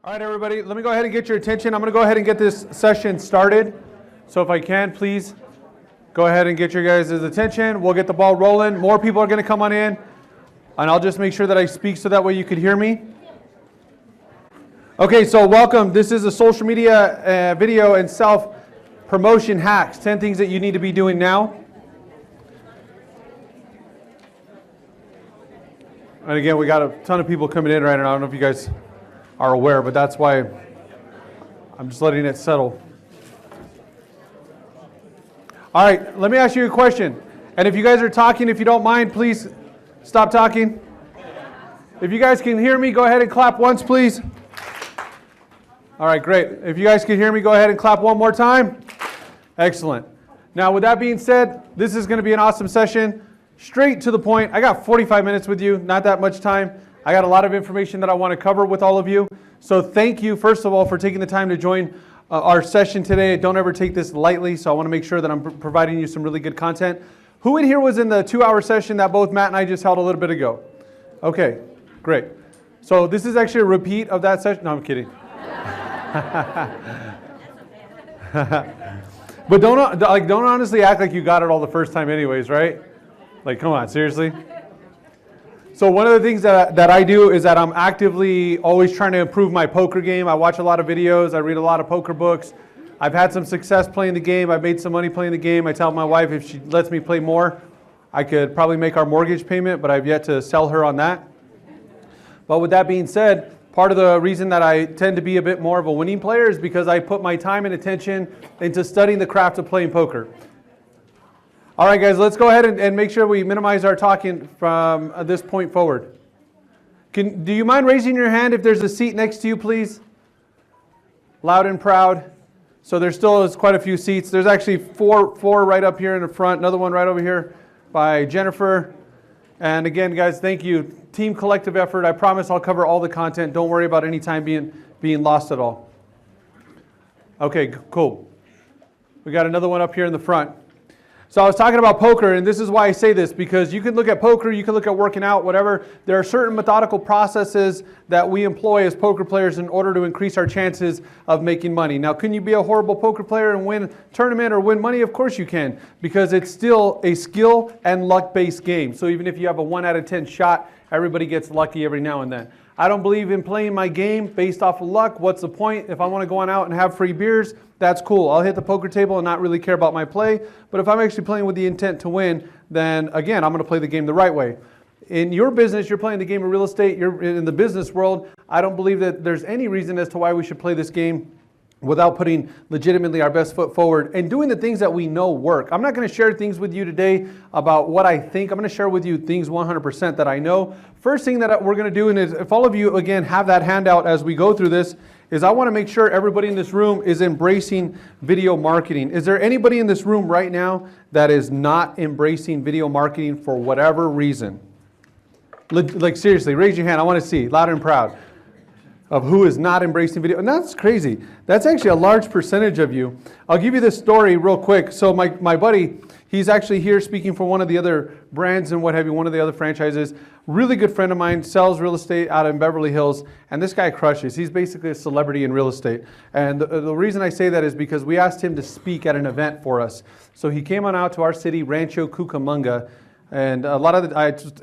All right, everybody, let me go ahead and get your attention. I'm going to go ahead and get this session started. So if I can, please go ahead and get your guys' attention. We'll get the ball rolling. More people are going to come on in, and I'll just make sure that I speak so that way you can hear me. Okay, so welcome. This is a social media video and self-promotion hacks, 10 things that you need to be doing now. And again, we got a ton of people coming in right now. I don't know if you guys are aware, but that's why I'm just letting it settle. All right, let me ask you a question. And if you guys are talking, if you don't mind, please stop talking. If you guys can hear me, go ahead and clap once, please. All right, great. If you guys can hear me, go ahead and clap one more time. Excellent. Now, with that being said, this is going to be an awesome session. Straight to the point. I got 45 minutes with you, not that much time. I got a lot of information that I want to cover with all of you. So thank you, first of all, for taking the time to join our session today. Don't ever take this lightly, so I want to make sure that I'm providing you some really good content. Who in here was in the 2-hour session that both Matt and I just held a little bit ago? Okay, great. So this is actually a repeat of that session. No, I'm kidding. But don't honestly act like you got it all the first time anyways, right? Like, come on, seriously? So one of the things that I do is that I'm actively always trying to improve my poker game. I watch a lot of videos. I read a lot of poker books. I've had some success playing the game. I've made some money playing the game. I tell my wife if she lets me play more, I could probably make our mortgage payment, but I've yet to sell her on that. But with that being said, part of the reason that I tend to be a bit more of a winning player is because I put my time and attention into studying the craft of playing poker. All right, guys, let's go ahead and make sure we minimize our talking from this point forward. Do you mind raising your hand if there's a seat next to you, please? Loud and proud. So there still is quite a few seats. There's actually four right up here in the front, another one right over here by Jennifer. And again, guys, thank you. Team collective effort. I promise I'll cover all the content. Don't worry about any time being lost at all. Okay, cool. We got another one up here in the front. So I was talking about poker, and this is why I say this, because you can look at poker, you can look at working out, whatever. There are certain methodical processes that we employ as poker players in order to increase our chances of making money. Now, can you be a horrible poker player and win a tournament or win money? Of course you can, because it's still a skill and luck-based game. So even if you have a 1 out of 10 shot, everybody gets lucky every now and then. I don't believe in playing my game based off of luck. What's the point? If I want to go on out and have free beers, that's cool. I'll hit the poker table and not really care about my play. But if I'm actually playing with the intent to win, then again, I'm going to play the game the right way. In your business, you're playing the game of real estate. You're in the business world. I don't believe that there's any reason as to why we should play this game without putting legitimately our best foot forward and doing the things that we know work. I'm not going to share things with you today about what I think. I'm going to share with you things 100% that I know. First thing that we're going to do, and if all of you, again, have that handout as we go through this, is I want to make sure everybody in this room is embracing video marketing. Is there anybody in this room right now that is not embracing video marketing for whatever reason? Like seriously, raise your hand. I want to see, loud and proud, of who is not embracing video. And that's crazy. That's actually a large percentage of you. I'll give you this story real quick. So my buddy, he's actually here speaking for one of the other brands and what have you, one of the other franchises. Really good friend of mine, sells real estate out in Beverly Hills. And this guy crushes. He's basically a celebrity in real estate. And the reason I say that is because we asked him to speak at an event for us. So he came on out to our city, Rancho Cucamonga. And a lot of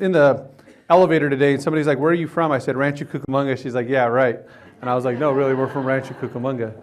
in the elevator today, and somebody's like, where are you from? I said, Rancho Cucamonga. She's like, yeah, right. And I was like, no, really, we're from Rancho Cucamonga.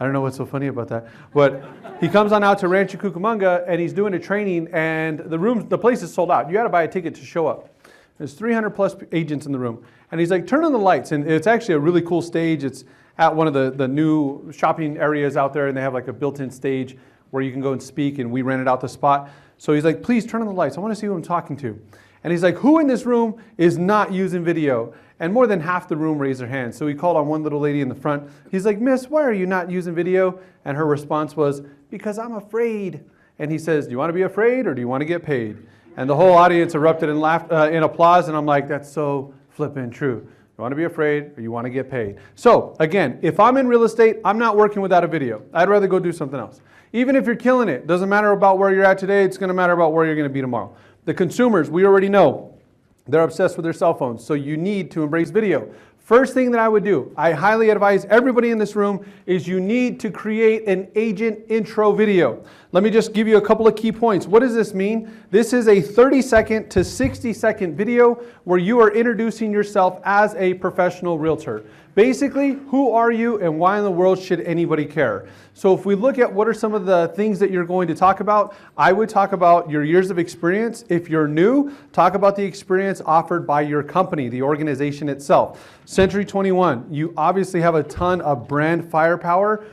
I don't know what's so funny about that. But he comes on out to Rancho Cucamonga, and he's doing a training, and the place is sold out. You got to buy a ticket to show up. There's 300 plus agents in the room. And he's like, turn on the lights. And it's actually a really cool stage. It's at one of the new shopping areas out there, and they have like a built-in stage where you can go and speak, and we rented out the spot. So he's like, please turn on the lights. I want to see who I'm talking to. And he's like, who in this room is not using video? And more than half the room raised their hands. So he called on one little lady in the front. He's like, miss, why are you not using video? And her response was, because I'm afraid. And he says, do you want to be afraid or do you want to get paid? And the whole audience erupted and laughed in applause. And I'm like, that's so flippin' true. You want to be afraid or you want to get paid? So again, if I'm in real estate, I'm not working without a video. I'd rather go do something else. Even if you're killing it, doesn't matter about where you're at today. It's going to matter about where you're going to be tomorrow. The consumers, we already know, they're obsessed with their cell phones. So you need to embrace video. First thing that I would do, I highly advise everybody in this room, is you need to create an agent intro video. Let me just give you a couple of key points. What does this mean? This is a 30-second to 60-second video where you are introducing yourself as a professional realtor. Basically, who are you and why in the world should anybody care? So if we look at what are some of the things that you're going to talk about, I would talk about your years of experience. If you're new, talk about the experience offered by your company, the organization itself. Century 21, you obviously have a ton of brand firepower.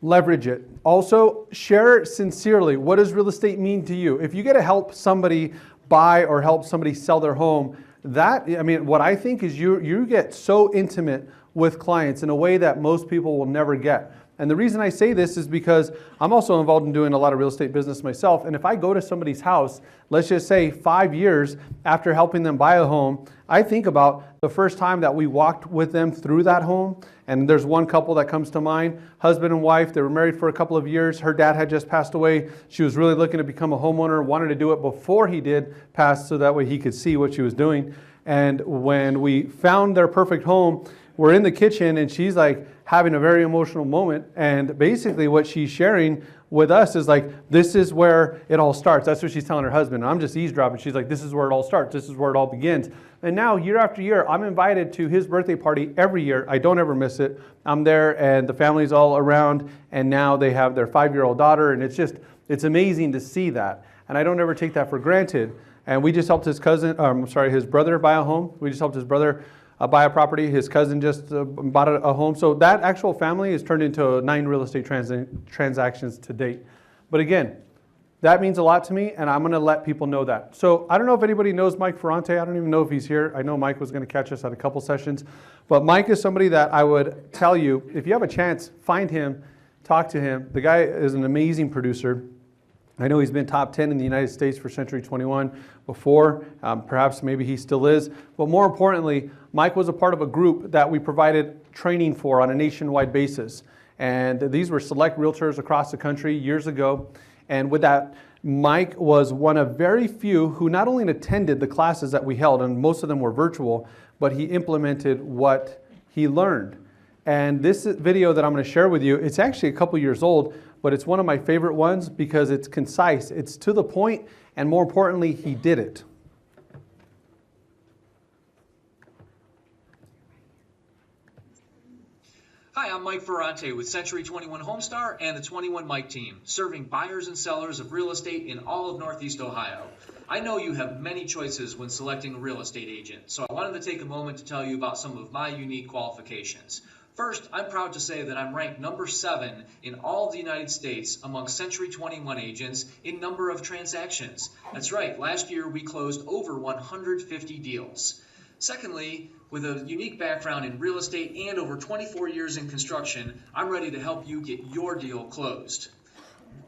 Leverage it. Also, share sincerely. What does real estate mean to you? If you get to help somebody buy or help somebody sell their home, what I think is you get so intimate with clients in a way that most people will never get. And the reason I say this is because I'm also involved in doing a lot of real estate business myself. And if I go to somebody's house, let's just say 5 years after helping them buy a home, I think about the first time that we walked with them through that home. And there's one couple that comes to mind, husband and wife. They were married for a couple of years. Her dad had just passed away. She was really looking to become a homeowner, wanted to do it before he did pass so that way he could see what she was doing. And when we found their perfect home, we're in the kitchen and she's like having a very emotional moment. And basically what she's sharing with us is like, this is where it all starts. That's what she's telling her husband. I'm just eavesdropping. She's like, this is where it all starts. This is where it all begins. And now year after year, I'm invited to his birthday party every year. I don't ever miss it. I'm there and the family's all around. And now they have their 5-year-old daughter. And it's amazing to see that. And I don't ever take that for granted. And we just helped his brother buy a home. We just helped his brother buy a property. His cousin just bought a home. So that actual family has turned into 9 real estate transactions to date. But again, that means a lot to me, and I'm going to let people know that. So I don't know if anybody knows Mike Ferrante. I don't even know if he's here. I know Mike was going to catch us at a couple sessions. But Mike is somebody that I would tell you, if you have a chance, find him, talk to him. The guy is an amazing producer. I know he's been top 10 in the United States for Century 21 before. Perhaps maybe he still is. But more importantly, Mike was a part of a group that we provided training for on a nationwide basis. And these were select realtors across the country years ago. And with that, Mike was one of very few who not only attended the classes that we held, and most of them were virtual, but he implemented what he learned. And this video that I'm going to share with you, it's actually a couple years old, but it's one of my favorite ones because it's concise, it's to the point, and more importantly, he did it. Hi, I'm Mike Ferrante with Century 21 Homestar and the 21 Mike team, serving buyers and sellers of real estate in all of Northeast Ohio. I know you have many choices when selecting a real estate agent, so I wanted to take a moment to tell you about some of my unique qualifications. First, I'm proud to say that I'm ranked number 7 in all of the United States among Century 21 agents in number of transactions. That's right, last year we closed over 150 deals. Secondly, with a unique background in real estate and over 24 years in construction, I'm ready to help you get your deal closed.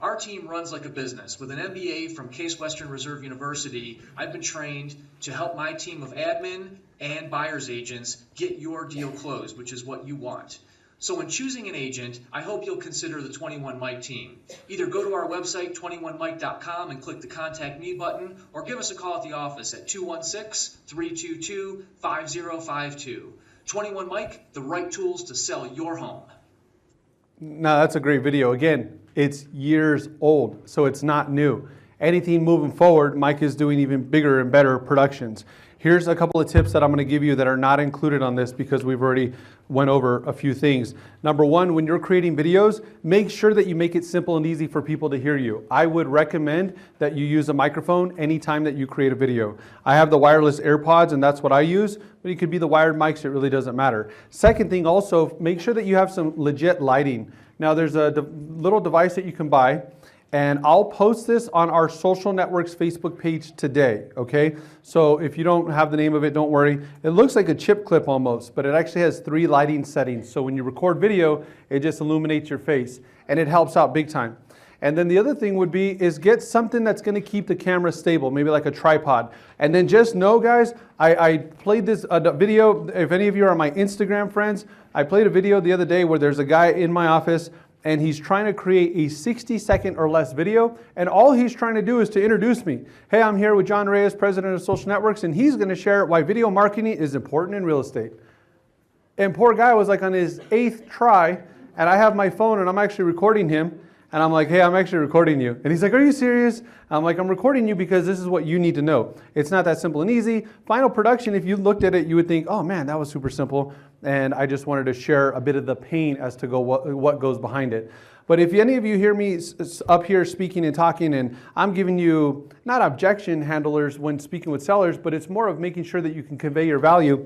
Our team runs like a business. With an MBA from Case Western Reserve University, I've been trained to help my team of admin and buyer's agents get your deal closed, which is what you want. So when choosing an agent, I hope you'll consider the 21 Mike team. Either go to our website, 21mike.com, and click the Contact Me button, or give us a call at the office at 216-322-5052. 21 Mike, the right tools to sell your home. No, that's a great video. Again, it's years old, so it's not new. Anything moving forward, Mike is doing even bigger and better productions. Here's a couple of tips that I'm going to give you that are not included on this because we've already went over a few things. Number one, when you're creating videos, make sure that you make it simple and easy for people to hear you. I would recommend that you use a microphone anytime that you create a video. I have the wireless AirPods and that's what I use, but it could be the wired mics, it really doesn't matter. Second thing also, make sure that you have some legit lighting. Now there's a little device that you can buy, and I'll post this on our Social Networks Facebook page today, okay? So if you don't have the name of it, don't worry. It looks like a chip clip almost, but it actually has 3 lighting settings. So when you record video, it just illuminates your face, and it helps out big time. And then the other thing would be is get something that's gonna keep the camera stable, maybe like a tripod. And then just know, guys, I played this video, if any of you are my Instagram friends, I played a video the other day where there's a guy in my office and he's trying to create a 60-second or less video, and all he's trying to do is to introduce me. Hey, I'm here with John Reyes, president of Social Networks, and he's going to share why video marketing is important in real estate. And poor guy was like on his 8th try, and I have my phone and I'm actually recording him. And I'm like, hey, I'm actually recording you. And he's like, are you serious? I'm like, I'm recording you because this is what you need to know. It's not that simple and easy. Final production, if you looked at it, you would think, oh man, that was super simple. And I just wanted to share a bit of the pain as to what goes behind it. But if any of you hear me up here speaking and talking, and I'm giving you not objection handlers when speaking with sellers, but it's more of making sure that you can convey your value,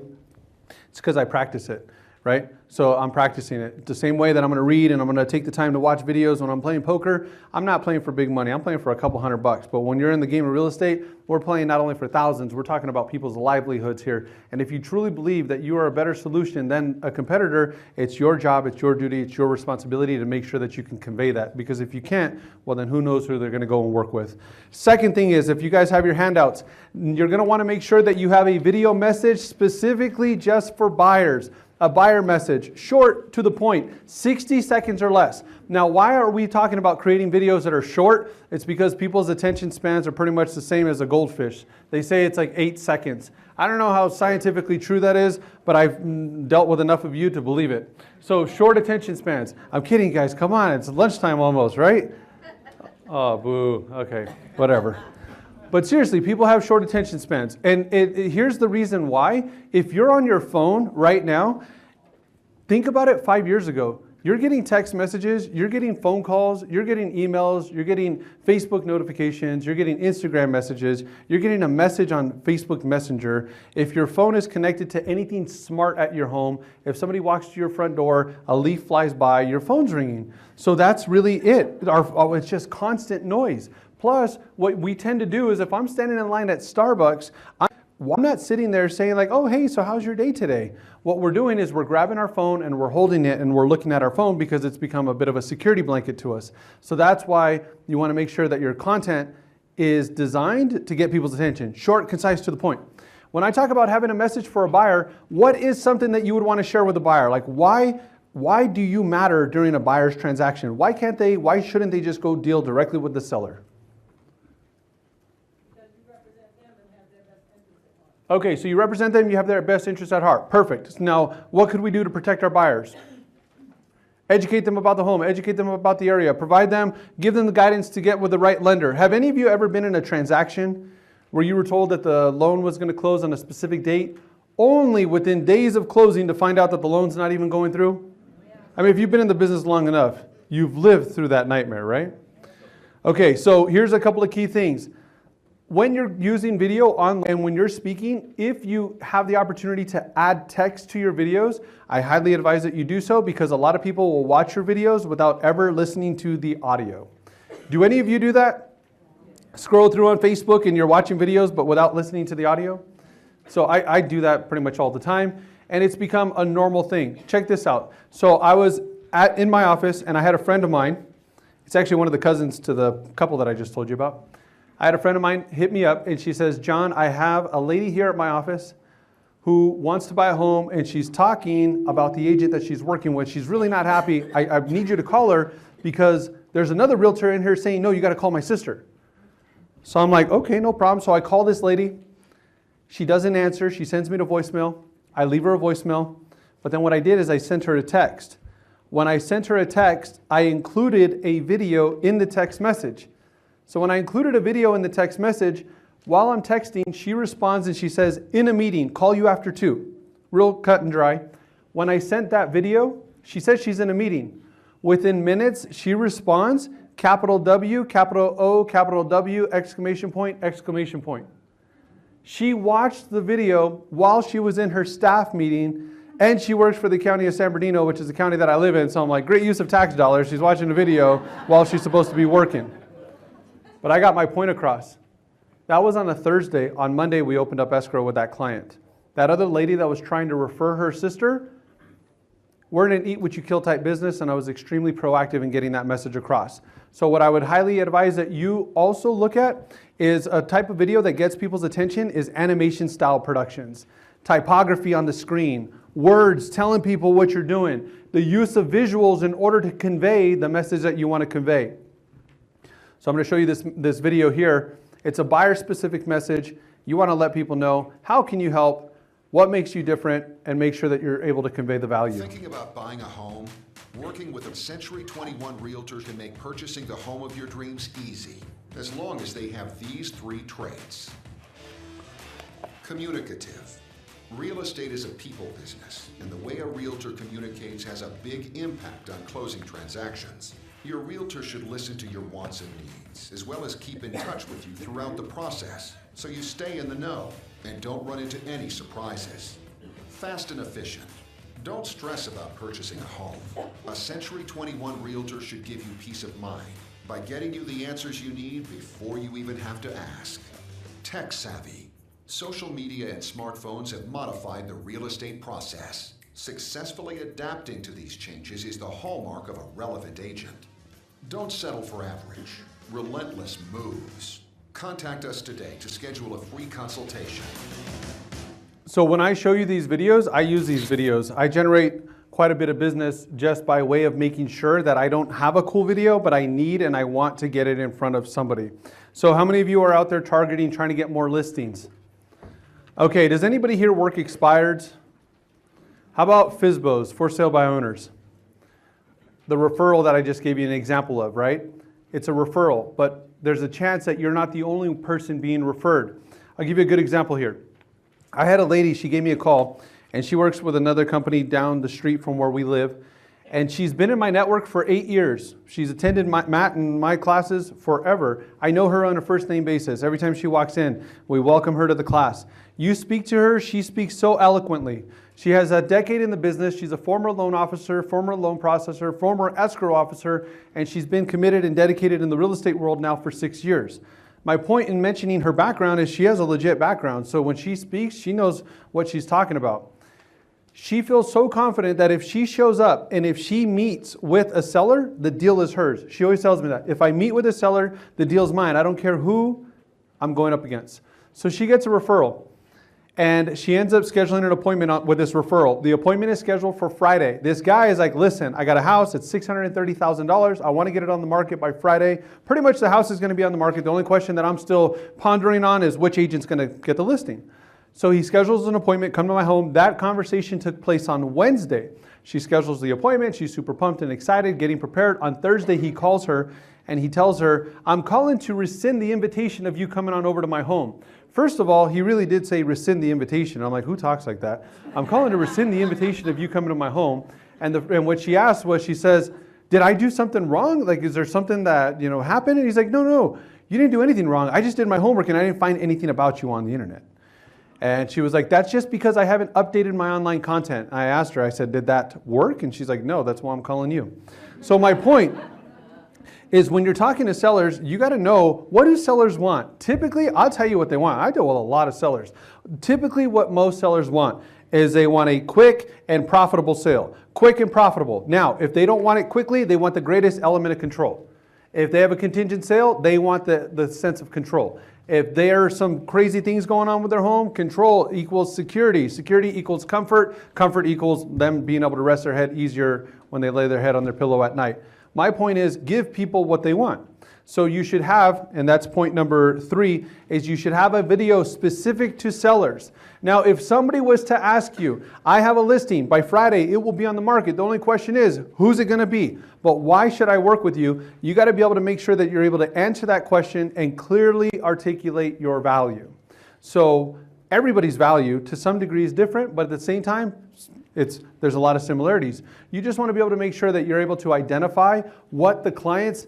it's because I practice it. Right? So I'm practicing it. The same way that I'm going to read and I'm going to take the time to watch videos when I'm playing poker. I'm not playing for big money. I'm playing for a couple $100. But when you're in the game of real estate, we're playing not only for thousands, we're talking about people's livelihoods here. And if you truly believe that you are a better solution than a competitor, it's your job, it's your duty, it's your responsibility to make sure that you can convey that. Because if you can't, well then who knows who they're going to go and work with. Second thing is, if you guys have your handouts, you're going to want to make sure that you have a video message specifically just for buyers. A buyer message, short, to the point, 60 seconds or less. Now, why are we talking about creating videos that are short? It's because people's attention spans are pretty much the same as a goldfish. They say it's like 8 seconds. I don't know how scientifically true that is, but I've dealt with enough of you to believe it. So short attention spans. I'm kidding, guys. Come on. It's lunchtime almost, right? Oh, boo. Okay, whatever. But seriously, people have short attention spans. And here's the reason why. If you're on your phone right now, think about it 5 years ago. You're getting text messages, you're getting phone calls, you're getting emails, you're getting Facebook notifications, you're getting Instagram messages, you're getting a message on Facebook Messenger. If your phone is connected to anything smart at your home, if somebody walks to your front door, a leaf flies by, your phone's ringing. So that's really it. It's just constant noise. Plus, what we tend to do is if I'm standing in line at Starbucks, I'm not sitting there saying like, oh, hey, so how's your day today? What we're doing is we're grabbing our phone and we're holding it and we're looking at our phone because it's become a bit of a security blanket to us. So that's why you want to make sure that your content is designed to get people's attention. Short, concise, to the point. When I talk about having a message for a buyer, what is something that you would want to share with a buyer? Like why do you matter during a buyer's transaction? Why shouldn't they just go deal directly with the seller? Okay, so you represent them, you have their best interests at heart. Perfect. Now, what could we do to protect our buyers? Educate them about the home, educate them about the area, give them the guidance to get with the right lender. Have any of you ever been in a transaction where you were told that the loan was going to close on a specific date, only within days of closing to find out that the loan's not even going through? I mean, if you've been in the business long enough, you've lived through that nightmare, right? Okay, so here's a couple of key things. When you're using video online and when you're speaking, if you have the opportunity to add text to your videos, I highly advise that you do so because a lot of people will watch your videos without ever listening to the audio. Do any of you do that? Scroll through on Facebook and you're watching videos but without listening to the audio? So I do that pretty much all the time and it's become a normal thing. Check this out. So I was in my office and I had a friend of mine. It's actually one of the cousins to the couple that I just told you about. I had a friend of mine hit me up and she says, John, I have a lady here at my office who wants to buy a home and she's talking about the agent that she's working with. She's really not happy. I need you to call her because there's another realtor in here saying, no, you got to call my sister. So I'm like, okay, no problem. So I call this lady. She doesn't answer. She sends me to voicemail. I leave her a voicemail. But then what I did is I sent her a text. When I sent her a text, I included a video in the text message. So when I included a video in the text message, while I'm texting, she responds and she says, in a meeting, call you after 2. Real cut and dry. When I sent that video, she says she's in a meeting. Within minutes, she responds, capital W, capital O, capital W, exclamation point, exclamation point. She watched the video while she was in her staff meeting and she works for the county of San Bernardino, which is the county that I live in. So I'm like, great use of tax dollars. She's watching the video while she's supposed to be working. But I got my point across. That was on a Thursday. On Monday, we opened up escrow with that client. That other lady that was trying to refer her sister, we're in an eat what you kill type business, and I was extremely proactive in getting that message across. So what I would highly advise that you also look at is a type of video that gets people's attention is animation style productions. Typography on the screen, words telling people what you're doing, the use of visuals in order to convey the message that you want to convey. So I'm going to show you this video here. It's a buyer-specific message. You want to let people know, how can you help? What makes you different, and make sure that you're able to convey the value. Thinking about buying a home? Working with a Century 21 Realtor can make purchasing the home of your dreams easy, as long as they have these 3 traits. Communicative. Real estate is a people business, and the way a realtor communicates has a big impact on closing transactions. Your realtor should listen to your wants and needs, as well as keep in touch with you throughout the process, so you stay in the know and don't run into any surprises. Fast and efficient. Don't stress about purchasing a home. A Century 21 Realtor should give you peace of mind by getting you the answers you need before you even have to ask. Tech savvy. Social media and smartphones have modified the real estate process. Successfully adapting to these changes is the hallmark of a relevant agent. Don't settle for average. Relentless moves. Contact us today to schedule a free consultation. So when I show you these videos, I use these videos. I generate quite a bit of business just by way of making sure that I don't have a cool video, but I need and I want to get it in front of somebody. So how many of you are out there targeting, trying to get more listings? Okay, does anybody here work expireds? How about FSBOs, for sale by owners? The referral that I just gave you an example of, right? It's a referral, but there's a chance that you're not the only person being referred. I'll give you a good example here. I had a lady, she gave me a call, and she works with another company down the street from where we live, and she's been in my network for 8 years. She's attended Matt and my classes forever. I know her on a first name basis. Every time she walks in, we welcome her to the class. You speak to her, she speaks so eloquently. She has a decade in the business. She's a former loan officer, former loan processor, former escrow officer, and she's been committed and dedicated in the real estate world now for 6 years. My point in mentioning her background is she has a legit background. So when she speaks, she knows what she's talking about. She feels so confident that if she shows up and if she meets with a seller, the deal is hers. She always tells me that. If I meet with a seller, the deal's mine. I don't care who I'm going up against. So she gets a referral. And she ends up scheduling an appointment with this referral. The appointment is scheduled for Friday. This guy is like, listen, I got a house. It's $630,000. I want to get it on the market by Friday. Pretty much the house is going to be on the market. The only question that I'm still pondering on is which agent's going to get the listing. So he schedules an appointment, come to my home. That conversation took place on Wednesday. She schedules the appointment. She's super pumped and excited, getting prepared. On Thursday, he calls her and he tells her, I'm calling to rescind the invitation of you coming on over to my home. First of all, he really did say rescind the invitation. I'm like, who talks like that? I'm calling to rescind the invitation of you coming to my home. And what she asked was, she says, did I do something wrong? Like, is there something that, happened? And he's like, no, you didn't do anything wrong. I just did my homework and I didn't find anything about you on the internet. And she was like, that's just because I haven't updated my online content. I asked her, I said, did that work? And she's like, no, that's why I'm calling you. So my point is, when you're talking to sellers, you got to know, what do sellers want? Typically, I'll tell you what they want. I deal with a lot of sellers. Typically, what most sellers want is they want a quick and profitable sale. Quick and profitable. Now, if they don't want it quickly, they want the greatest element of control. If they have a contingent sale, they want the sense of control. If there are some crazy things going on with their home, control equals security. Security equals comfort. Comfort equals them being able to rest their head easier when they lay their head on their pillow at night. My point is, give people what they want. So you should have, and that's point number 3, is you should have a video specific to sellers. Now, if somebody was to ask you, I have a listing, by Friday it will be on the market. The only question is, who's it going to be? But why should I work with you? You got to be able to make sure that you're able to answer that question and clearly articulate your value. So everybody's value to some degree is different, but at the same time, there's a lot of similarities. You just want to be able to make sure that you're able to identify what the clients,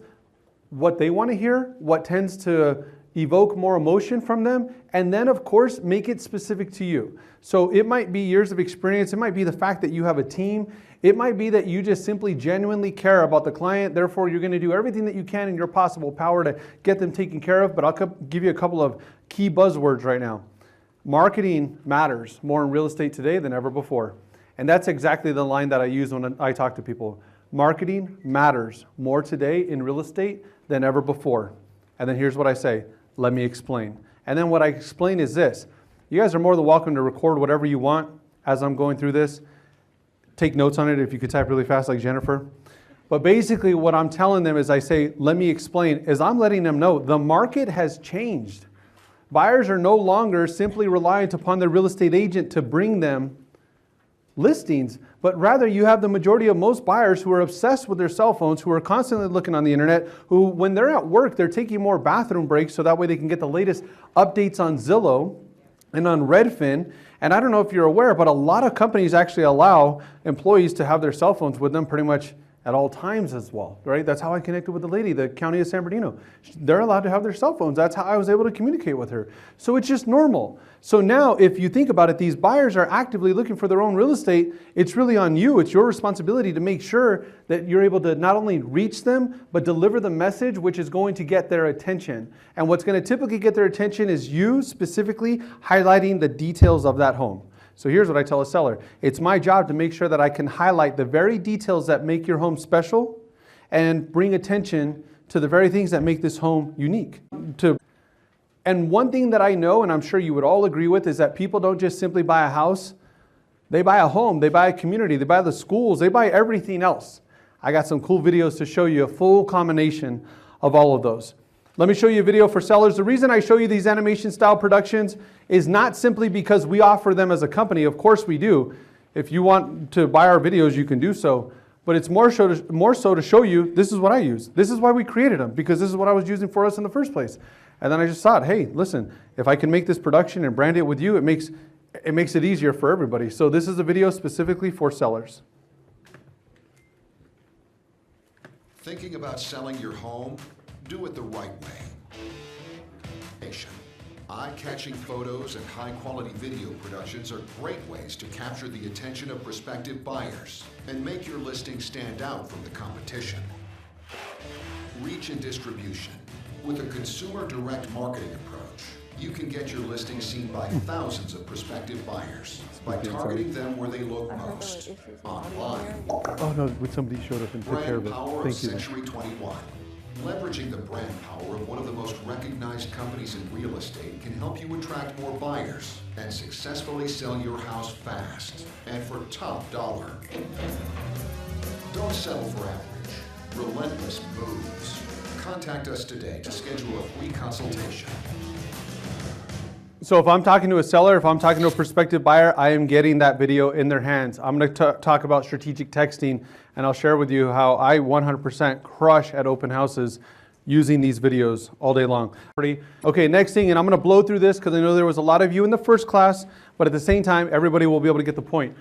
what they want to hear, what tends to evoke more emotion from them, and then of course make it specific to you. So it might be years of experience, it might be the fact that you have a team, it might be that you just simply genuinely care about the client, therefore you're going to do everything that you can in your possible power to get them taken care of. But I'll give you a couple of key buzzwords right now. Marketing matters more in real estate today than ever before. And that's exactly the line that I use when I talk to people. Marketing matters more today in real estate than ever before. And then here's what I say, let me explain. And then what I explain is this. You guys are more than welcome to record whatever you want as I'm going through this. Take notes on it if you could type really fast like Jennifer. But basically what I'm telling them is, I say, let me explain, is I'm letting them know the market has changed. Buyers are no longer simply reliant upon their real estate agent to bring them listings, but rather you have the majority of most buyers who are obsessed with their cell phones, who are constantly looking on the internet, who when they're at work, they're taking more bathroom breaks so that way they can get the latest updates on Zillow and on Redfin. And I don't know if you're aware, but a lot of companies actually allow employees to have their cell phones with them pretty much at all times as well, right? That's how I connected with the lady, the county of San Bernardino. They're allowed to have their cell phones. That's how I was able to communicate with her. So it's just normal. So now if you think about it, these buyers are actively looking for their own real estate. It's really on you. It's your responsibility to make sure that you're able to not only reach them, but deliver the message which is going to get their attention. And what's going to typically get their attention is you specifically highlighting the details of that home. So here's what I tell a seller. It's my job to make sure that I can highlight the very details that make your home special and bring attention to the very things that make this home unique. And one thing that I know, and I'm sure you would all agree with, is that people don't just simply buy a house. They buy a home, they buy a community, they buy the schools, they buy everything else. I got some cool videos to show you a full combination of all of those. Let me show you a video for sellers. The reason I show you these animation style productions is not simply because we offer them as a company. Of course we do. If you want to buy our videos, you can do so. But it's more so to show you this is what I use. This is why we created them, because this is what I was using for us in the first place. And then I just thought, hey, listen, if I can make this production and brand it with you, it makes it easier for everybody. So this is a video specifically for sellers. Thinking about selling your home? Do it the right way. Eye-catching photos and high-quality video productions are great ways to capture the attention of prospective buyers and make your listing stand out from the competition. Reach and distribution. With a consumer direct marketing approach, you can get your listing seen by thousands of prospective buyers by targeting them where they look most, online. Oh no, somebody showed up and took care of Brand it. power of Thank you. Century 21. Leveraging the brand power of one of the most recognized companies in real estate can help you attract more buyers and successfully sell your house fast and for top dollar. Don't settle for average. Relentless moves. Contact us today to schedule a free consultation. So if I'm talking to a seller, if I'm talking to a prospective buyer, I am getting that video in their hands. I'm going to talk about strategic texting, and I'll share with you how I 100% crush at open houses using these videos all day long. Okay, next thing, and I'm going to blow through this because I know there was a lot of you in the first class, but at the same time, everybody will be able to get the point.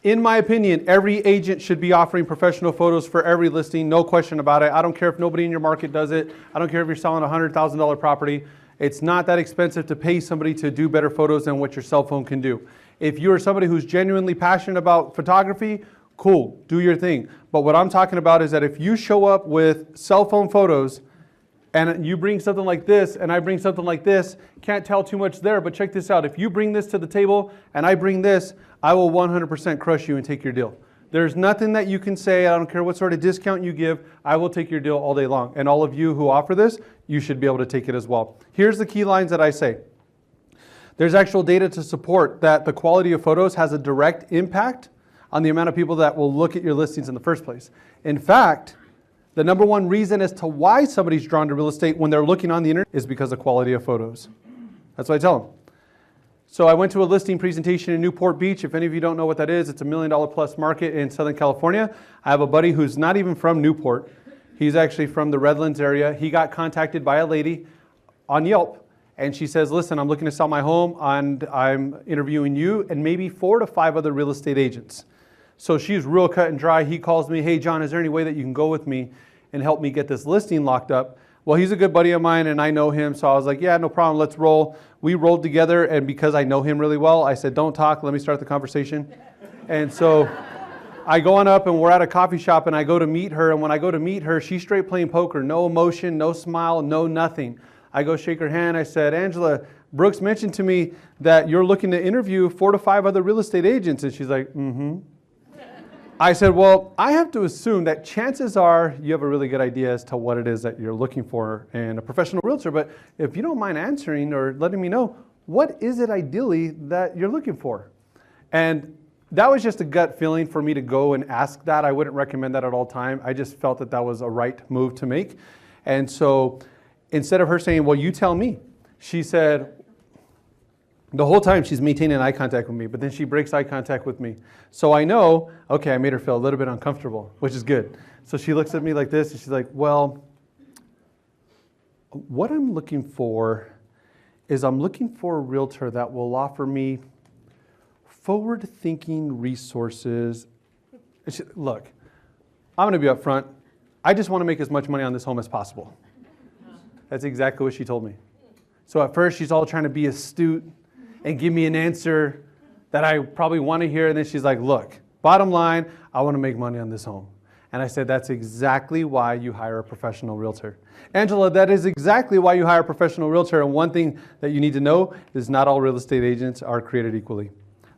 In my opinion, every agent should be offering professional photos for every listing, no question about it. I don't care if nobody in your market does it. I don't care if you're selling a $100,000 property. It's not that expensive to pay somebody to do better photos than what your cell phone can do. If you're somebody who's genuinely passionate about photography, cool, do your thing. But what I'm talking about is that if you show up with cell phone photos and you bring something like this and I bring something like this, can't tell too much there, but check this out. If you bring this to the table and I bring this, I will 100% crush you and take your deal. There's nothing that you can say, I don't care what sort of discount you give, I will take your deal all day long. And all of you who offer this, you should be able to take it as well. Here's the key lines that I say. There's actual data to support that the quality of photos has a direct impact on the amount of people that will look at your listings in the first place. In fact, the number one reason as to why somebody's drawn to real estate when they're looking on the internet is because of quality of photos. That's what I tell them. So I went to a listing presentation in Newport Beach. If any of you don't know what that is, it's $1 million plus market in Southern California. I have a buddy who's not even from Newport. He's actually from the Redlands area. He got contacted by a lady on Yelp. And she says, listen, I'm looking to sell my home and I'm interviewing you and maybe 4 to 5 other real estate agents. So she's real cut and dry. He calls me, hey John, is there any way that you can go with me and help me get this listing locked up? Well, he's a good buddy of mine and I know him. So I was like, yeah, no problem, let's roll. We rolled together and because I know him really well, I said, don't talk, let me start the conversation. And so I go on up and we're at a coffee shop and I go to meet her. And when I go to meet her, she's straight playing poker, no emotion, no smile, no nothing. I go shake her hand. I said, Angela, Brooks mentioned to me that you're looking to interview 4 to 5 other real estate agents. And she's like, mm-hmm. I said, well, I have to assume that chances are you have a really good idea as to what it is that you're looking for in a professional realtor. But if you don't mind answering or letting me know, what is it ideally that you're looking for? And that was just a gut feeling for me to go and ask that. I wouldn't recommend that at all time. I just felt that that was a right move to make. And so instead of her saying, well, you tell me, she said, The whole time she's maintaining eye contact with me, but then she breaks eye contact with me. So I know, okay, I made her feel a little bit uncomfortable, which is good. So she looks at me like this and she's like, well, what I'm looking for is I'm looking for a realtor that will offer me forward-thinking resources. Look, I'm going to be up front. I just want to make as much money on this home as possible. That's exactly what she told me. So at first, she's all trying to be astute and give me an answer that I probably want to hear. And then she's like, look, bottom line, I want to make money on this home. And I said, that's exactly why you hire a professional realtor. Angela, that is exactly why you hire a professional realtor. And one thing that you need to know is not all real estate agents are created equally.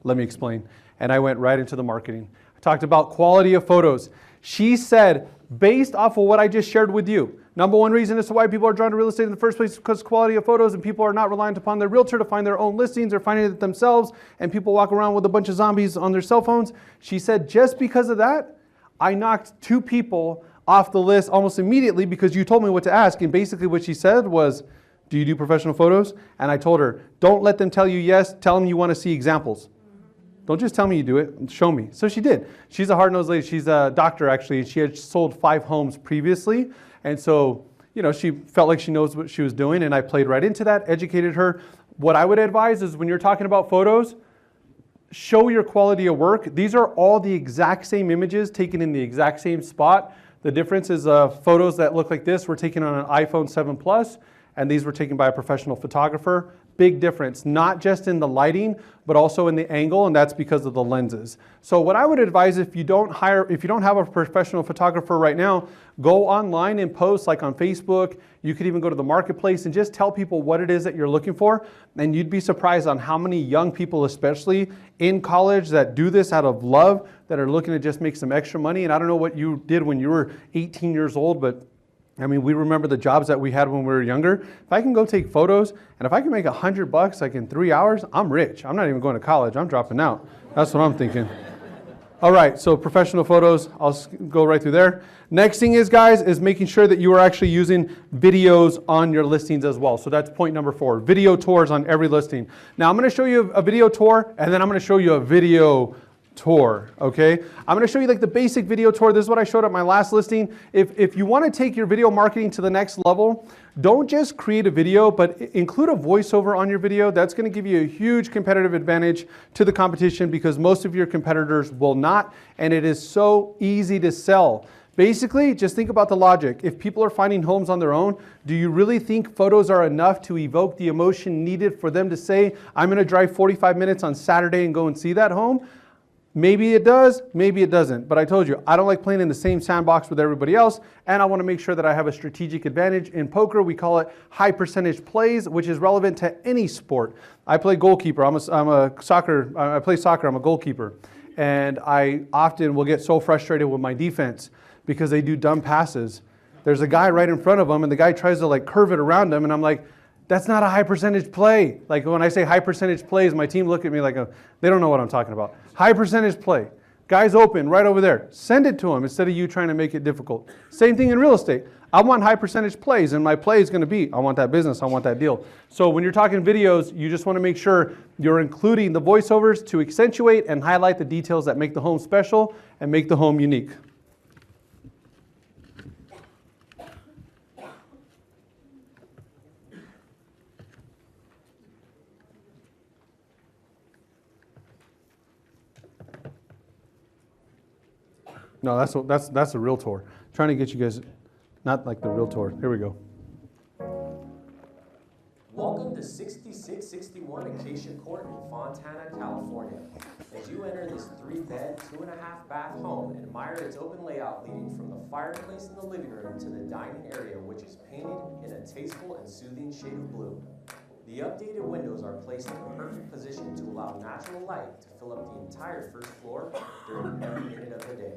Let me explain. And I went right into the marketing. I talked about quality of photos. She said, based off of what I just shared with you, number one reason as to why people are drawn to real estate in the first place is because quality of photos, and people are not reliant upon their realtor to find their own listings or finding it themselves, and people walk around with a bunch of zombies on their cell phones. She said, just because of that, I knocked 2 people off the list almost immediately because you told me what to ask. And basically what she said was, do you do professional photos? And I told her, don't let them tell you yes, tell them you want to see examples. Don't just tell me you do it, show me. So she did. She's a hard-nosed lady. She's a doctor, actually. She had sold 5 homes previously. And so, you know, she felt like she knows what she was doing. And I played right into that, educated her. What I would advise is when you're talking about photos, show your quality of work. These are all the exact same images taken in the exact same spot. The difference is photos that look like this were taken on an iPhone 7 Plus, and these were taken by a professional photographer. Big difference, not just in the lighting, but also in the angle, and that's because of the lenses. So what I would advise, if you don't have a professional photographer right now, go online and post, like on Facebook. You could even go to the marketplace and just tell people what it is that you're looking for. And you'd be surprised on how many young people, especially in college, that do this out of love, that are looking to just make some extra money. And I don't know what you did when you were 18 years old, but I mean, we remember the jobs that we had when we were younger. If I can go take photos, and if I can make $100 like in 3 hours, I'm rich. I'm not even going to college. I'm dropping out. That's what I'm thinking. All right, so professional photos, I'll go right through there. Next thing is, guys, is making sure that you are actually using videos on your listings as well. So that's point number 4, video tours on every listing. Now, I'm going to show you a video tour, and then I'm going to show you a video tour, okay? I'm going to show you like the basic video tour. This is what I showed at my last listing. If you want to take your video marketing to the next level, don't just create a video, but include a voiceover on your video. That's going to give you a huge competitive advantage to the competition because most of your competitors will not, and it is so easy to sell. Basically, just think about the logic. If people are finding homes on their own, do you really think photos are enough to evoke the emotion needed for them to say, I'm going to drive 45 minutes on Saturday and go and see that home? Maybe it does, maybe it doesn't. But I told you, I don't like playing in the same sandbox with everybody else, and I want to make sure that I have a strategic advantage. In poker, we call it high percentage plays, which is relevant to any sport. I play goalkeeper. I play soccer. I'm a goalkeeper. And I often will get so frustrated with my defense because they do dumb passes. There's a guy right in front of them, and the guy tries to like curve it around them, and I'm like, that's not a high percentage play. Like when I say high percentage plays, my team look at me like they don't know what I'm talking about. High percentage play. Guy's open right over there. Send it to him instead of you trying to make it difficult. Same thing in real estate. I want high percentage plays, and my play is going to be, I want that business, I want that deal. So when you're talking videos, you just want to make sure you're including the voiceovers to accentuate and highlight the details that make the home special and make the home unique. No, that's a real tour. Trying to get you guys, not like the real tour. Here we go. Welcome to 6661 Acacia Court in Fontana, California. As you enter this 3-bed, 2.5-bath home, admire its open layout leading from the fireplace in the living room to the dining area, which is painted in a tasteful and soothing shade of blue. The updated windows are placed in the perfect position to allow natural light to fill up the entire first floor during every minute of the day.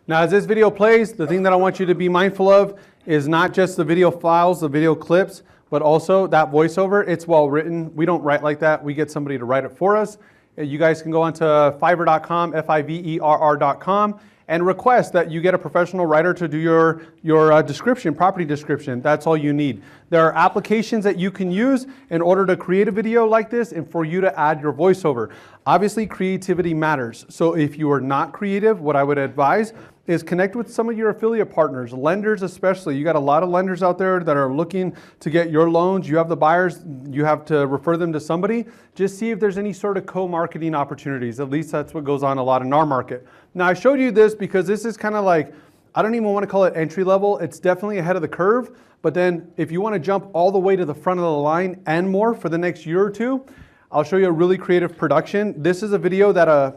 Now, as this video plays, the thing that I want you to be mindful of is not just the video files, the video clips, but also that voiceover. It's well written. We don't write like that. We get somebody to write it for us. You guys can go onto Fiverr.com, Fiverr.com, and request that you get a professional writer to do your description, property description. That's all you need. There are applications that you can use in order to create a video like this and for you to add your voiceover. Obviously, creativity matters. So if you are not creative, what I would advise is connect with some of your affiliate partners, lenders especially. You got a lot of lenders out there that are looking to get your loans. You have the buyers, you have to refer them to somebody. Just see if there's any sort of co-marketing opportunities. At least that's what goes on a lot in our market. Now I showed you this because this is kind of like, I don't even want to call it entry level. It's definitely ahead of the curve. But then if you want to jump all the way to the front of the line and more for the next year or two, I'll show you a really creative production. This is a video that a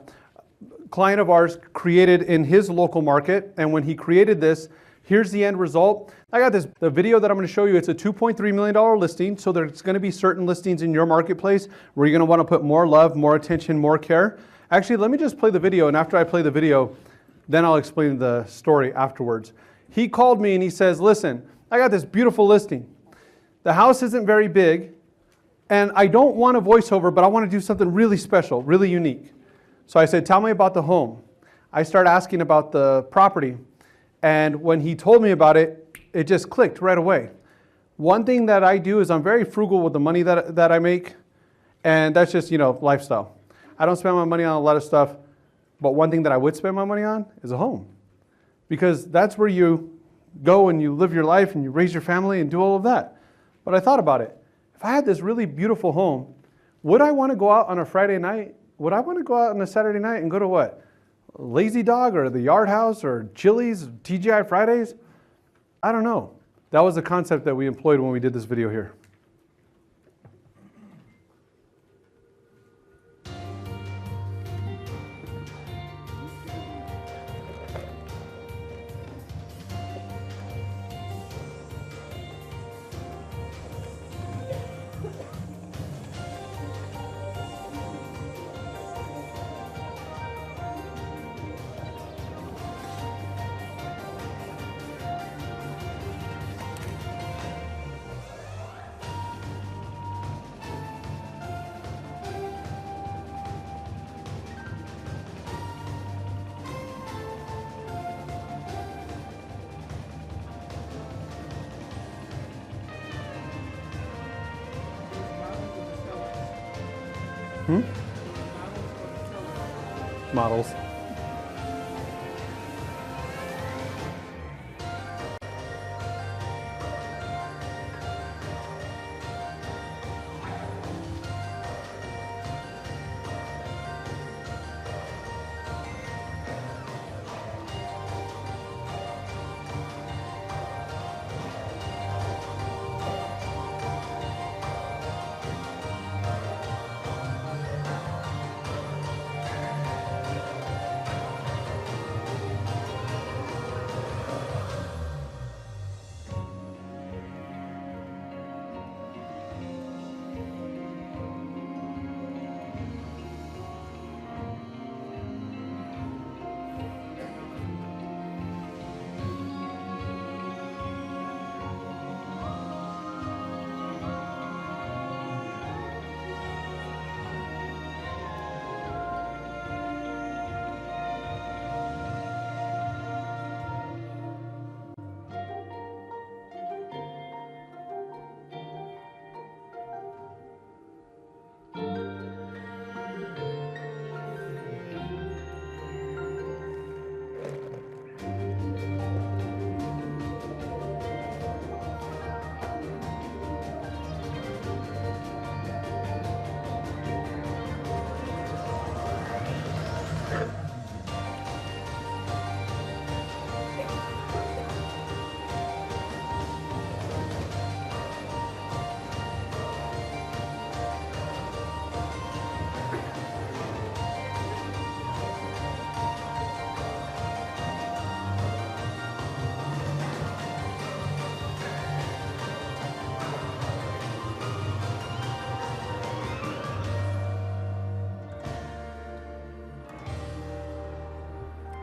client of ours created in his local market, and when he created this, here's the end result. I got the video that I'm going to show you. It's a $2.3 million listing, so there's going to be certain listings in your marketplace where you're going to want to put more love, more attention, more care. Actually, let me just play the video, and after I play the video, then I'll explain the story afterwards. He called me and he says, listen, I got this beautiful listing. The house isn't very big, and I don't want a voiceover, but I want to do something really special, really unique. So I said, tell me about the home. I started asking about the property. And when he told me about it, it just clicked right away. One thing that I do is I'm very frugal with the money that I make. And that's just, lifestyle. I don't spend my money on a lot of stuff. But one thing that I would spend my money on is a home. Because that's where you go and you live your life and you raise your family and do all of that. But I thought about it. If I had this really beautiful home, would I want to go out on a Friday night? Would I want to go out on a Saturday night and go to what? Lazy Dog or the Yard House or Chili's, TGI Fridays? I don't know. That was the concept that we employed when we did this video here. Models.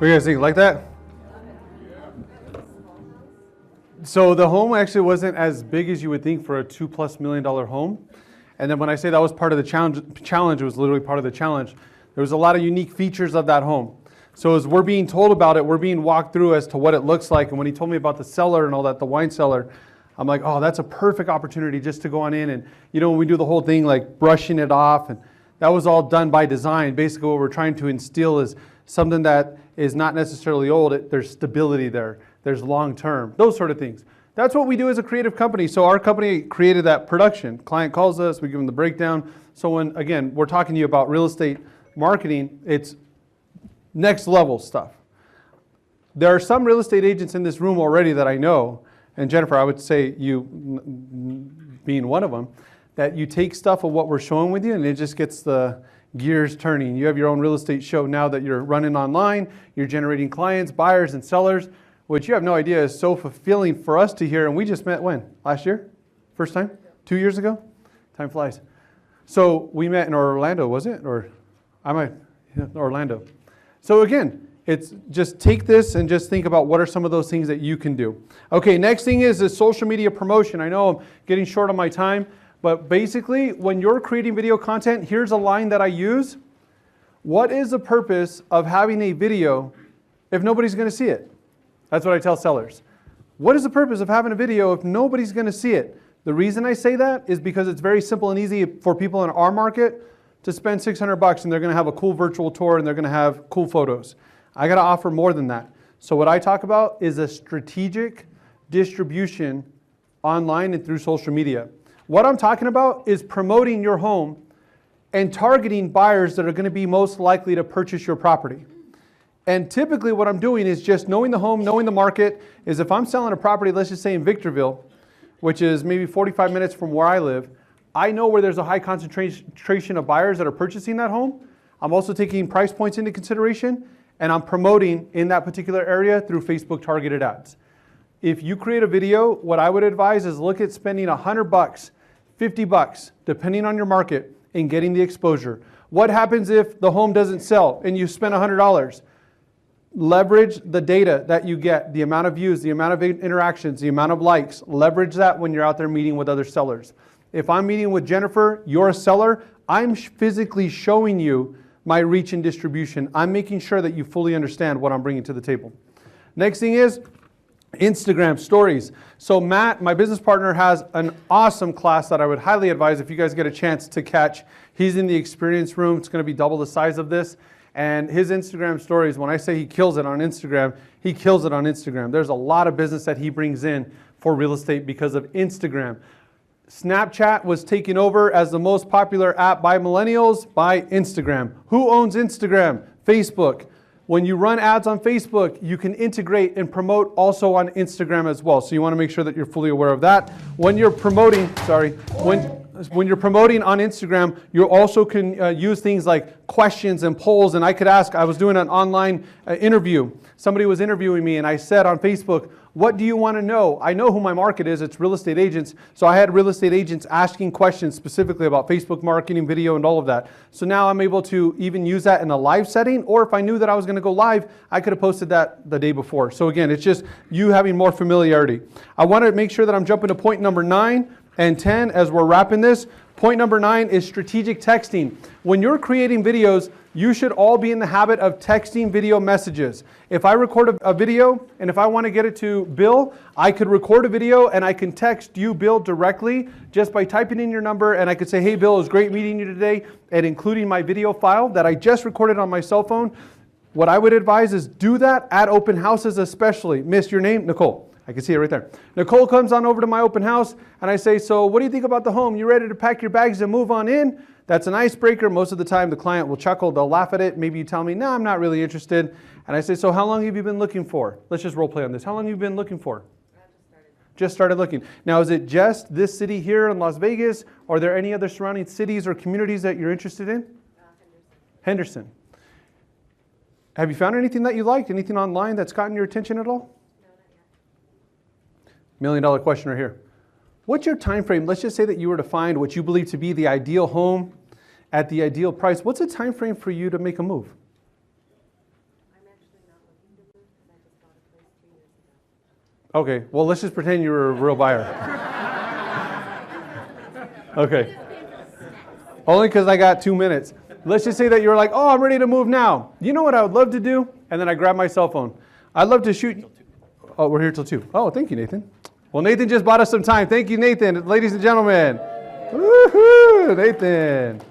What do you guys think? Like that? So the home actually wasn't as big as you would think for a $2+ million home. And then when I say that was part of the challenge, it was literally part of the challenge. There was a lot of unique features of that home. So as we're being told about it, we're being walked through as to what it looks like. And when he told me about the cellar and all that, the wine cellar, I'm like, oh, that's a perfect opportunity just to go on in. And when we do the whole thing like brushing it off, and that was all done by design. Basically what we're trying to instill is something that is not necessarily old. There's stability there. There's long term, those sort of things. That's what we do as a creative company. So our company created that production. Client calls us, we give them the breakdown. So when, again, we're talking to you about real estate marketing, it's next level stuff. There are some real estate agents in this room already that I know, and Jennifer, I would say you being one of them, that you take stuff of what we're showing with you and it just gets the gears turning. You have your own real estate show now that you're running online, you're generating clients, buyers, and sellers, which you have no idea is so fulfilling for us to hear. And we just met when? Last year? First time? 2 years ago? Time flies. So we met in Orlando, was it? Or Orlando. So again, it's just take this and just think about what are some of those things that you can do. Okay, next thing is social media promotion. I know I'm getting short on my time, but basically when you're creating video content, here's a line that I use. What is the purpose of having a video if nobody's going to see it? That's what I tell sellers. What is the purpose of having a video if nobody's going to see it? The reason I say that is because it's very simple and easy for people in our market to spend $600 and they're going to have a cool virtual tour and they're going to have cool photos. I got to offer more than that. So what I talk about is a strategic distribution online and through social media. What I'm talking about is promoting your home and targeting buyers that are going to be most likely to purchase your property. And typically what I'm doing is just knowing the home, knowing the market, is if I'm selling a property, let's just say in Victorville, which is maybe 45 minutes from where I live, I know where there's a high concentration of buyers that are purchasing that home. I'm also taking price points into consideration, and I'm promoting in that particular area through Facebook targeted ads. If you create a video, what I would advise is look at spending $100, $50, depending on your market, in getting the exposure. What happens if the home doesn't sell and you spend $100? Leverage the data that you get, the amount of views, the amount of interactions, the amount of likes. Leverage that when you're out there meeting with other sellers. If I'm meeting with Jennifer, you're a seller, I'm physically showing you my reach and distribution. I'm making sure that you fully understand what I'm bringing to the table. Next thing is Instagram stories. So Matt, my business partner, has an awesome class that I would highly advise if you guys get a chance to catch. He's in the experience room. It's going to be double the size of this. And his Instagram stories, when I say he kills it on Instagram, he kills it on Instagram. There's a lot of business that he brings in for real estate because of Instagram. Snapchat was taken over as the most popular app by millennials by Instagram. Who owns Instagram? Facebook. When you run ads on Facebook, you can integrate and promote also on Instagram as well. So you want to make sure that you're fully aware of that. When you're promoting, when you're promoting on Instagram, you also can use things like questions and polls. And I could ask, I was doing an online interview. Somebody was interviewing me and I said on Facebook, what do you want to know? I know who my market is. It's real estate agents. So I had real estate agents asking questions specifically about Facebook marketing, video, and all of that. So now I'm able to even use that in a live setting. Or if I knew that I was going to go live, I could have posted that the day before. So again, it's just you having more familiarity. I want to make sure that I'm jumping to point number 9 and 10 as we're wrapping this. Point number 9 is strategic texting. When you're creating videos, you should all be in the habit of texting video messages. If I record a video and if I want to get it to Bill, I could record a video and I can text you, Bill, directly just by typing in your number, and I could say, hey, Bill, it was great meeting you today, and including my video file that I just recorded on my cell phone. What I would advise is do that at open houses especially. Miss, your name? Nicole. I can see it right there. Nicole comes on over to my open house and I say, so what do you think about the home? You ready to pack your bags and move on in? That's an icebreaker. Most of the time the client will chuckle, they'll laugh at it. Maybe you tell me, no, I'm not really interested. And I say, so how long have you been looking for? Let's just role play on this. How long have you been looking for? Just started looking. Now, is it just this city here in Las Vegas? Or are there any other surrounding cities or communities that you're interested in? Henderson. Have you found anything that you liked? Anything online that's gotten your attention at all? $1 million question right here. What's your time frame? Let's just say that you were to find what you believe to be the ideal home at the ideal price. What's the time frame for you to make a move? I'm actually not looking to move because I just bought a place 2 years ago. Okay, well, let's just pretend you're a real buyer. Okay. Only because I got 2 minutes. Let's just say that you're like, oh, I'm ready to move now. You know what I would love to do? And then I grab my cell phone. I'd love to shoot. Oh, we're here till 2. Oh, thank you, Nathan. Well, Nathan just bought us some time. Thank you, Nathan, ladies and gentlemen. Woohoo, Nathan.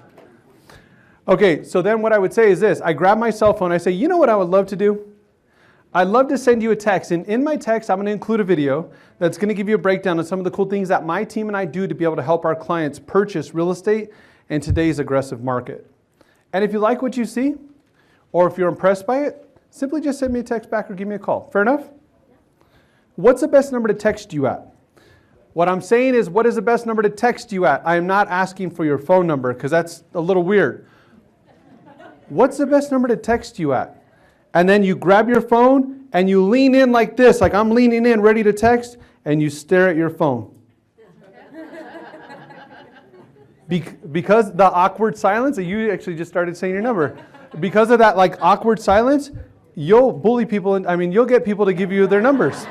Okay, so then what I would say is this. I grab my cell phone. I say, you know what I would love to do? I'd love to send you a text. And in my text, I'm going to include a video that's going to give you a breakdown of some of the cool things that my team and I do to be able to help our clients purchase real estate in today's aggressive market. And if you like what you see, or if you're impressed by it, simply just send me a text back or give me a call. Fair enough? What's the best number to text you at? What I'm saying is, what is the best number to text you at? I am not asking for your phone number because that's a little weird. What's the best number to text you at? And then you grab your phone and you lean in like this, like I'm leaning in ready to text, and you stare at your phone. Because the awkward silence, you actually just started saying your number. Because of that like awkward silence, you'll bully people, you'll get people to give you their numbers.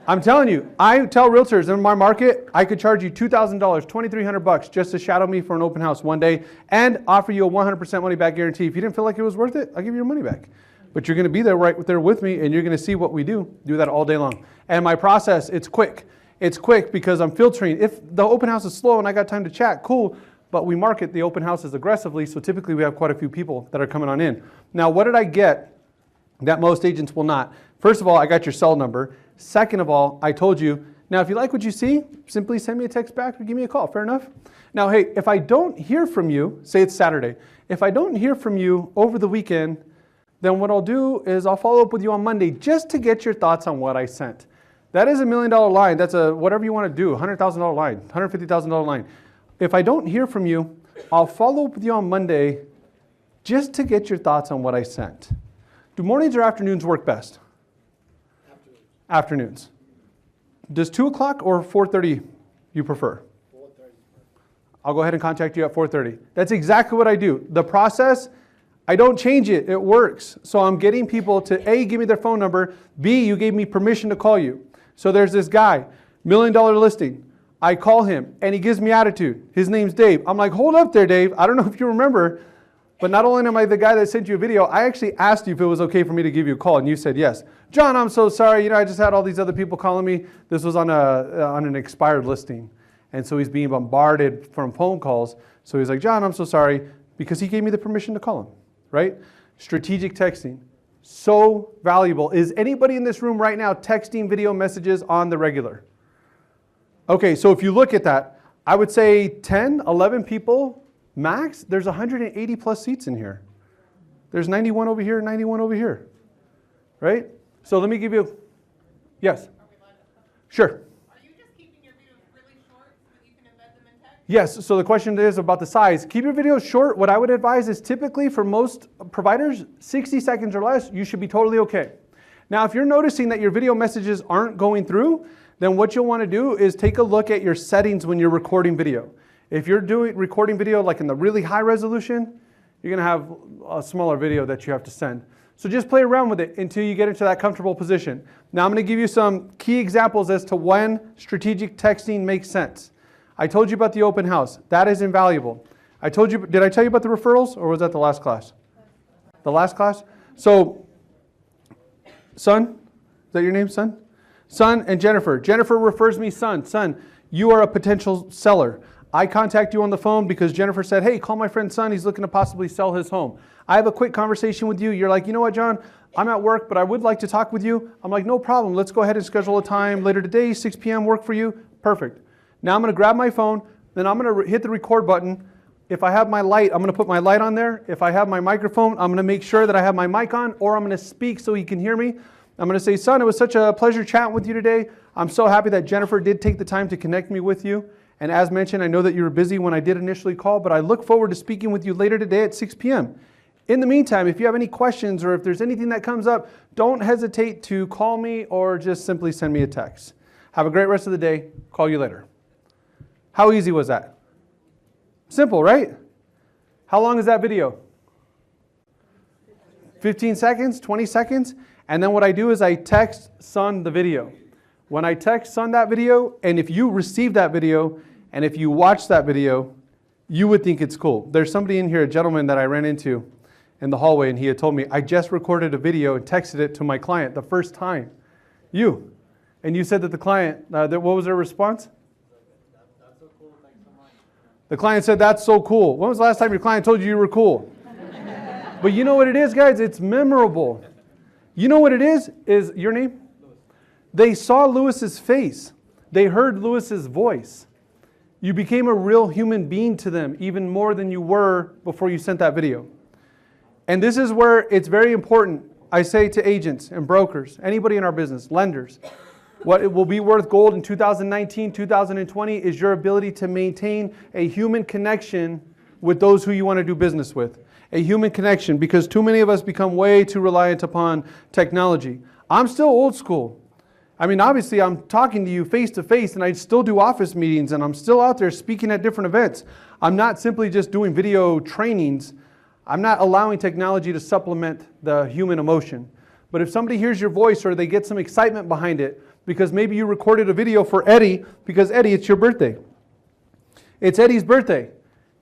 I'm telling you, I tell realtors in my market, I could charge you $2,000, $2,300 just to shadow me for an open house one day and offer you a 100% money back guarantee. If you didn't feel like it was worth it, I'll give you your money back. But you're going to be there right there with me, and you're going to see what we do. Do that all day long. And my process, it's quick. It's quick because I'm filtering. If the open house is slow and I got time to chat, cool. But we market the open houses aggressively, so typically we have quite a few people that are coming on in. Now, what did I get that most agents will not? First of all, I got your cell number. Second of all, I told you, now if you like what you see, simply send me a text back or give me a call. Fair enough? Now, hey, if I don't hear from you, say it's Saturday, if I don't hear from you over the weekend, then what I'll do is I'll follow up with you on Monday just to get your thoughts on what I sent. That is $1 million line. That's a whatever you want to do, $100,000 line, $150,000 line. If I don't hear from you, I'll follow up with you on Monday just to get your thoughts on what I sent. Do mornings or afternoons work best? Afternoons. Does 2 o'clock or 4:30 you prefer? 4:30. I'll go ahead and contact you at 4:30. That's exactly what I do. The process, I don't change it. It works. So I'm getting people to A, give me their phone number. B, you gave me permission to call you. So there's this guy, $1 million listing. I call him and he gives me attitude. His name's Dave. I'm like, hold up there, Dave. I don't know if you remember, but not only am I the guy that sent you a video, I actually asked you if it was okay for me to give you a call, and you said yes. John, I'm so sorry. I just had all these other people calling me. This was on an expired listing. And so he's being bombarded from phone calls. So he's like, John, I'm so sorry, because he gave me the permission to call him, right? Strategic texting, so valuable. Is anybody in this room right now texting video messages on the regular? Okay, so if you look at that, I would say 10, 11 people max. There's 180 plus seats in here. There's 91 over here, 91 over here, right? So let me give you, yes, sure. Are you just keeping your videos really short so that you can embed them in text? Yes, so the question is about the size. Keep your videos short. What I would advise is typically for most providers, 60 seconds or less, you should be totally okay. Now, if you're noticing that your video messages aren't going through, then what you'll want to do is take a look at your settings when you're recording video. If you're recording video like in the really high resolution, you're going to have a smaller video that you have to send. So just play around with it until you get into that comfortable position. Now I'm going to give you some key examples as to when strategic texting makes sense. I told you about the open house. That is invaluable. I told you, did I tell you about the referrals, or was that the last class? The last class? So, Son, is that your name, Son? Son and Jennifer. Jennifer refers me, Son, you are a potential seller. I contact you on the phone because Jennifer said, hey, call my friend Son. He's looking to possibly sell his home. I have a quick conversation with you. You're like, you know what, John? I'm at work, but I would like to talk with you. I'm like, no problem. Let's go ahead and schedule a time later today, 6 p.m. work for you? Perfect. Now I'm going to grab my phone. Then I'm going to hit the record button. If I have my light, I'm going to put my light on there. If I have my microphone, I'm going to make sure that I have my mic on, or I'm going to speak so he can hear me. I'm going to say, Son, it was such a pleasure chatting with you today. I'm so happy that Jennifer did take the time to connect me with you. And as mentioned, I know that you were busy when I did initially call, but I look forward to speaking with you later today at 6 p.m. In the meantime, if you have any questions or if there's anything that comes up, don't hesitate to call me or just simply send me a text. Have a great rest of the day. Call you later. How easy was that? Simple, right? How long is that video? 15 seconds, 20 seconds. And then what I do is I text Son the video. When I text Son that video, and if you receive that video, and if you watch that video, you would think it's cool. There's somebody in here, a gentleman that I ran into in the hallway, and he had told me, I just recorded a video and texted it to my client the first time. You. And you said that the client, what was their response? That's so cool, thanks so much. The client said, that's so cool. When was the last time your client told you were cool? But you know what it is, guys? It's memorable. You know what it is your name? Lewis. They saw Lewis's face. They heard Lewis's voice. You became a real human being to them, even more than you were before you sent that video. And this is where it's very important. I say to agents and brokers, anybody in our business, lenders, what it will be worth gold in 2019, 2020 is your ability to maintain a human connection with those who you want to do business with. A human connection, because too many of us become way too reliant upon technology. I'm still old school. I mean, obviously, I'm talking to you face to face, and I still do office meetings, and I'm still out there speaking at different events. I'm not simply just doing video trainings. I'm not allowing technology to supplement the human emotion. But if somebody hears your voice or they get some excitement behind it, because maybe you recorded a video for Eddie, because Eddie, it's your birthday. It's Eddie's birthday,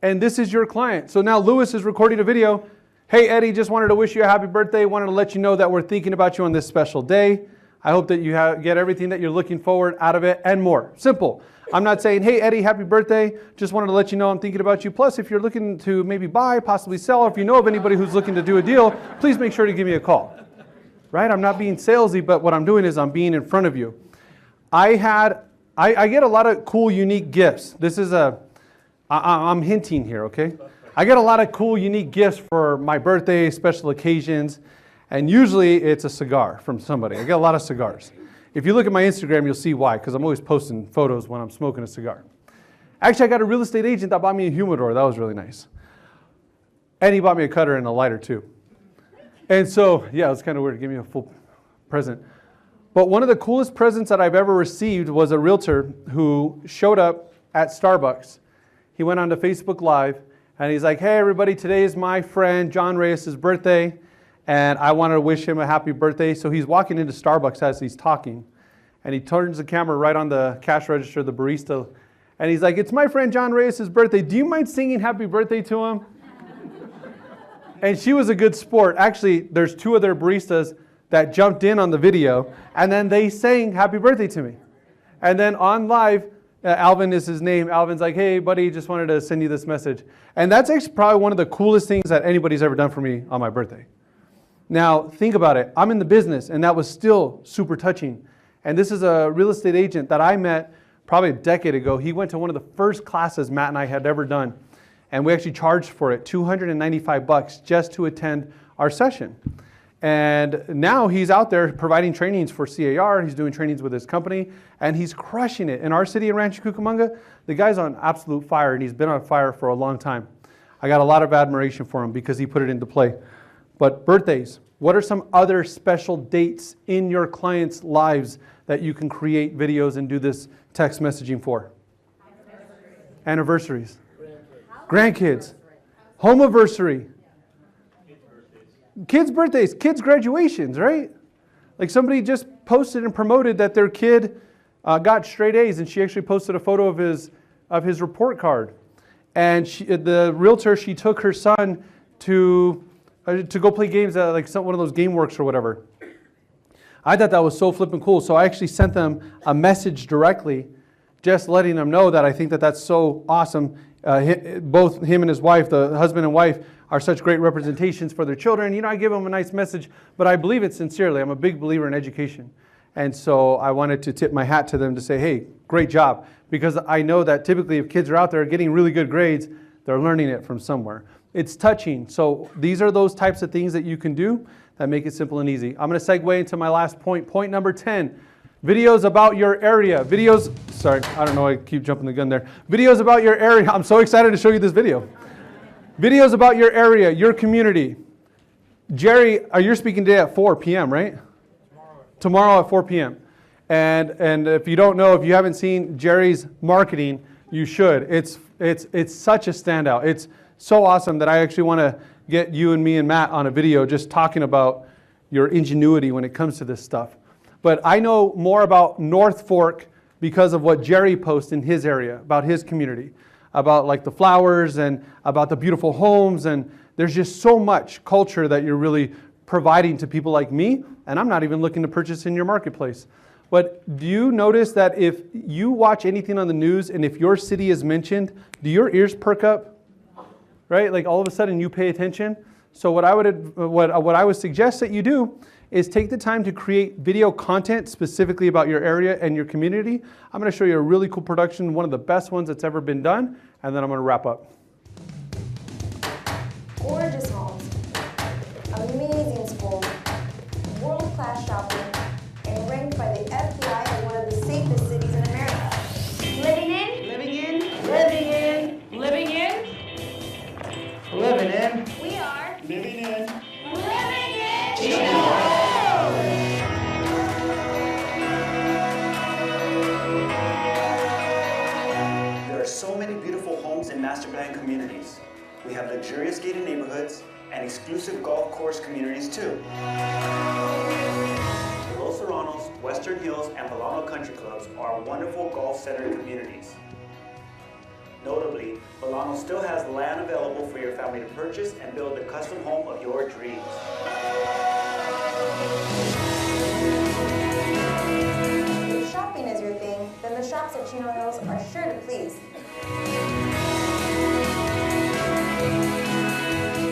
and this is your client. So now Lewis is recording a video. Hey, Eddie, just wanted to wish you a happy birthday. Wanted to let you know that we're thinking about you on this special day. I hope that you get everything that you're looking forward out of it and more. Simple. I'm not saying, hey, Eddie, happy birthday. Just wanted to let you know I'm thinking about you. Plus, if you're looking to maybe buy, possibly sell, or if you know of anybody who's looking to do a deal, please make sure to give me a call. Right? I'm not being salesy, but what I'm doing is I'm being in front of you. I get a lot of cool, unique gifts. This is I'm hinting here, okay? I get a lot of cool, unique gifts for my birthday, special occasions, and usually it's a cigar from somebody. I get a lot of cigars. If you look at my Instagram, you'll see why, because I'm always posting photos when I'm smoking a cigar. Actually, I got a real estate agent that bought me a humidor. That was really nice. And he bought me a cutter and a lighter, too. And so, yeah, it was kind of weird to give me a full present. But one of the coolest presents that I've ever received was a realtor who showed up at Starbucks. He went on to Facebook Live, and he's like, hey, everybody, today is my friend John Reyes' birthday, and I wanted to wish him a happy birthday. So he's walking into Starbucks as he's talking, and he turns the camera right on the cash register, the barista, and he's like, it's my friend John Reyes' birthday. Do you mind singing happy birthday to him? And she was a good sport. Actually, there's two other baristas that jumped in on the video, and then they sang happy birthday to me. And then on live, Alvin is his name. Alvin's like, hey, buddy, just wanted to send you this message. And that's actually probably one of the coolest things that anybody's ever done for me on my birthday. Now, think about it. I'm in the business, and that was still super touching. And this is a real estate agent that I met probably a decade ago. He went to one of the first classes Matt and I had ever done. And we actually charged for it, $295 just to attend our session. And now he's out there providing trainings for CAR. He's doing trainings with his company, and he's crushing it. In our city in Rancho Cucamonga, the guy's on absolute fire, and he's been on fire for a long time. I got a lot of admiration for him because he put it into play. But birthdays, what are some other special dates in your clients' lives that you can create videos and do this text messaging for? Anniversaries. Grandkids. Homeversary. Kids' birthdays, kids' graduations, right? Like somebody just posted and promoted that their kid got straight A's, and she actually posted a photo of his report card. And the realtor, she took her son to go play games at like one of those GameWorks or whatever. I thought that was so flippin' cool. So I actually sent them a message directly, just letting them know that I think that that's so awesome. Both him and his wife, the husband and wife, are such great representations for their children. You know, I give them a nice message, but I believe it sincerely. I'm a big believer in education. And so I wanted to tip my hat to them to say, hey, great job. Because I know that typically if kids are out there getting really good grades, they're learning it from somewhere. It's touching. So these are those types of things that you can do that make it simple and easy. I'm going to segue into my last point. Point number 10. Videos about your area. Sorry, I don't know, I keep jumping the gun there. Videos about your area. I'm so excited to show you this video. Videos about your area, your community. Jerry, you're speaking today at 4 p.m., right? Tomorrow at 4 p.m. And if you don't know, if you haven't seen Jerry's marketing, you should. It's such a standout. It's so awesome that I actually want to get you and me and Matt on a video just talking about your ingenuity when it comes to this stuff. But I know more about North Fork because of what Jerry posts in his area, about his community. about like the flowers and about the beautiful homes, and there's just so much culture that you're really providing to people like me, and I'm not even looking to purchase in your marketplace. But do you notice that if you watch anything on the news and if your city is mentioned, do your ears perk up? Right? Like all of a sudden you pay attention. So what I would suggest that you do is take the time to create video content specifically about your area and your community. I'm going to show you a really cool production, one of the best ones that's ever been done, and then I'm going to wrap up. Gorgeous homes, amazing schools, world-class shopping, and ranked by the FBI as one of the safest cities in America. Living in? Living in? Living in? Living in? Living in? We are Living in? living in There are so many beautiful homes in master plan communities. We have luxurious gated neighborhoods and exclusive golf course communities too. Los Serranos, Western Hills, and Volano Country Clubs are wonderful golf-centered communities. Notably, Volano still has land available for your family to purchase and build the custom home of your dreams. If shopping is your thing, then the shops at Chino Hills are sure to please.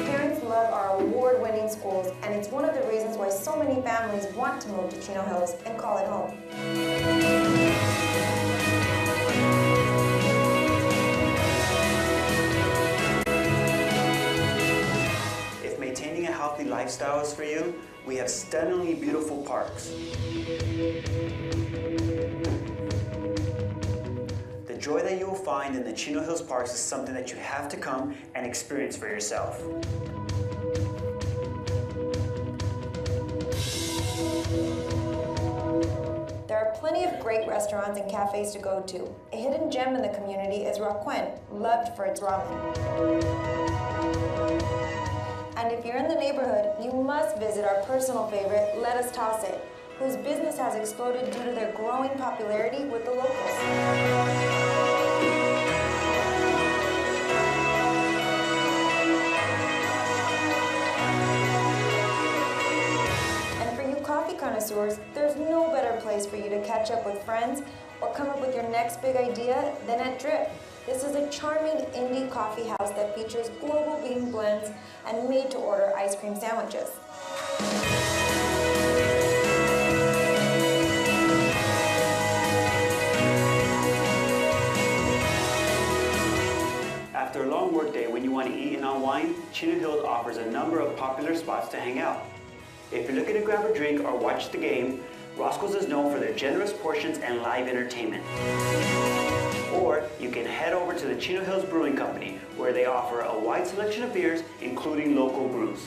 Parents love our award-winning schools, and it's one of the reasons why so many families want to move to Chino Hills and call it home. If maintaining a healthy lifestyle is for you, we have stunningly beautiful parks. The joy that you will find in the Chino Hills Parks is something that you have to come and experience for yourself. There are plenty of great restaurants and cafes to go to. A hidden gem in the community is Roquen, loved for its ramen. And if you're in the neighborhood, you must visit our personal favorite, Let Us Toss It, whose business has exploded due to their growing popularity with the locals. And for you coffee connoisseurs, there's no better place for you to catch up with friends or come up with your next big idea than at Drip. This is a charming indie coffee house that features global bean blends and made-to-order ice cream sandwiches. After a long workday, when you want to eat and unwind, Chino Hills offers a number of popular spots to hang out. If you're looking to grab a drink or watch the game, Roscoe's is known for their generous portions and live entertainment. Or you can head over to the Chino Hills Brewing Company, where they offer a wide selection of beers, including local brews.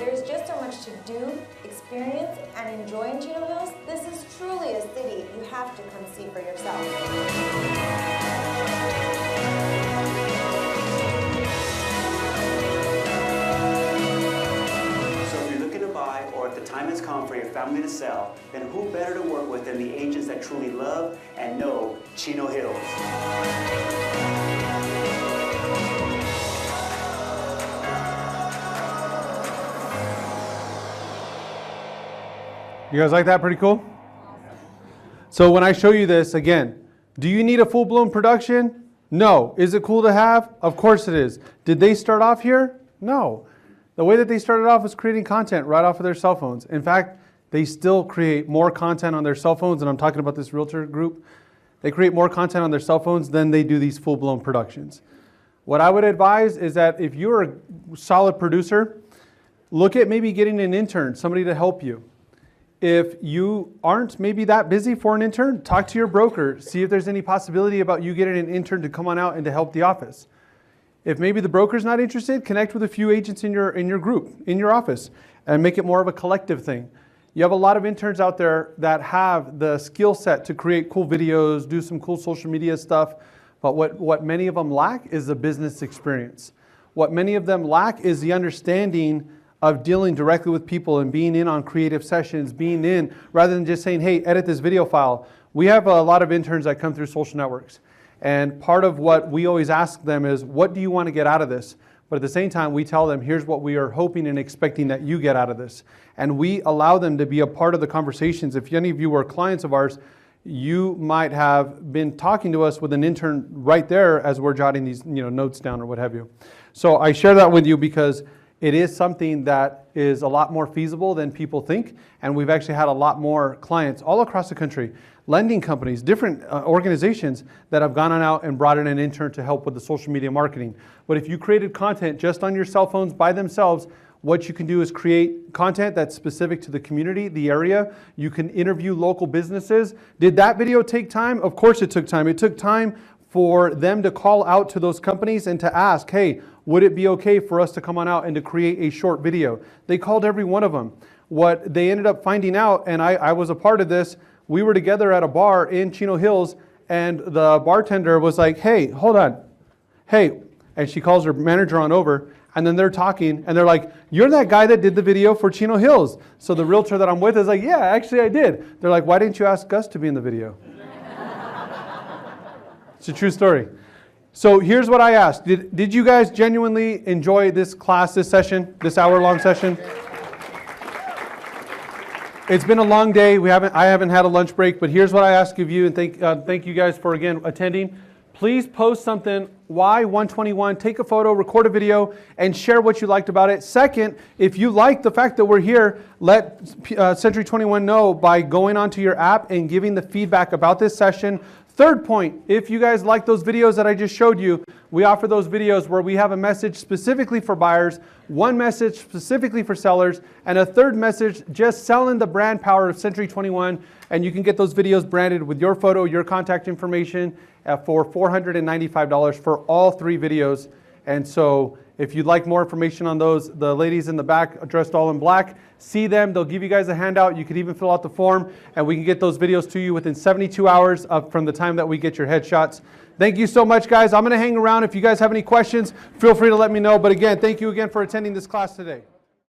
There's just so much to do, experience, and enjoy in Chino Hills. This is truly a city you have to come see for yourself. Or if the time has come for your family to sell, then who better to work with than the agents that truly love and know Chino Hills. You guys like that? Pretty cool? So when I show you this, again, do you need a full-blown production? No. Is it cool to have? Of course it is. Did they start off here? No. The way that they started off was creating content right off of their cell phones. In fact, they still create more content on their cell phones, and I'm talking about this realtor group. They create more content on their cell phones than they do these full-blown productions. What I would advise is that if you're a solid producer, look at maybe getting an intern, somebody to help you. If you aren't maybe that busy for an intern, talk to your broker, see if there's any possibility about you getting an intern to come on out and to help the office. If maybe the broker's not interested, connect with a few agents in your group, in your office, and make it more of a collective thing. You have a lot of interns out there that have the skill set to create cool videos, do some cool social media stuff, but what many of them lack is the business experience. What many of them lack is the understanding of dealing directly with people and being in on creative sessions, being in, rather than just saying, hey, edit this video file. We have a lot of interns that come through social networks. And part of what we always ask them is, what do you want to get out of this? But at the same time, we tell them, here's what we are hoping and expecting that you get out of this. And we allow them to be a part of the conversations. If any of you are clients of ours, you might have been talking to us with an intern right there as we're jotting these notes down or what have you. So I share that with you because it is something that is a lot more feasible than people think. And we've actually had a lot more clients all across the country, lending companies, different organizations that have gone on out and brought in an intern to help with the social media marketing. But if you created content just on your cell phones by themselves, what you can do is create content that's specific to the community, the area. You can interview local businesses. Did that video take time? Of course it took time. It took time for them to call out to those companies and to ask, hey, would it be okay for us to come on out and to create a short video? They called every one of them. What they ended up finding out, and I was a part of this, we were together at a bar in Chino Hills, and the bartender was like, hey, hold on. Hey, and she calls her manager on over, and then they're talking, and they're like, you're that guy that did the video for Chino Hills. So the realtor that I'm with is like, yeah, actually I did. They're like, why didn't you ask us to be in the video? It's a true story. So here's what I asked. Did you guys genuinely enjoy this class, this session, this hour-long session? It's been a long day. I haven't had a lunch break, but here's what I ask of you, and thank you guys for, again, attending. Please post something, why 121, take a photo, record a video, and share what you liked about it. Second, if you like the fact that we're here, let Century 21 know by going onto your app and giving the feedback about this session. Third point, if you guys like those videos that I just showed you, we offer those videos where we have a message specifically for buyers, one message specifically for sellers, and a third message just selling the brand power of Century 21. And you can get those videos branded with your photo, your contact information for $495 for all 3 videos. And so if you'd like more information on those, the ladies in the back dressed all in black, see them. They'll give you guys a handout. You could even fill out the form, and we can get those videos to you within 72 hours from the time that we get your headshots. Thank you so much, guys. I'm going to hang around. If you guys have any questions, feel free to let me know. But again, thank you again for attending this class today.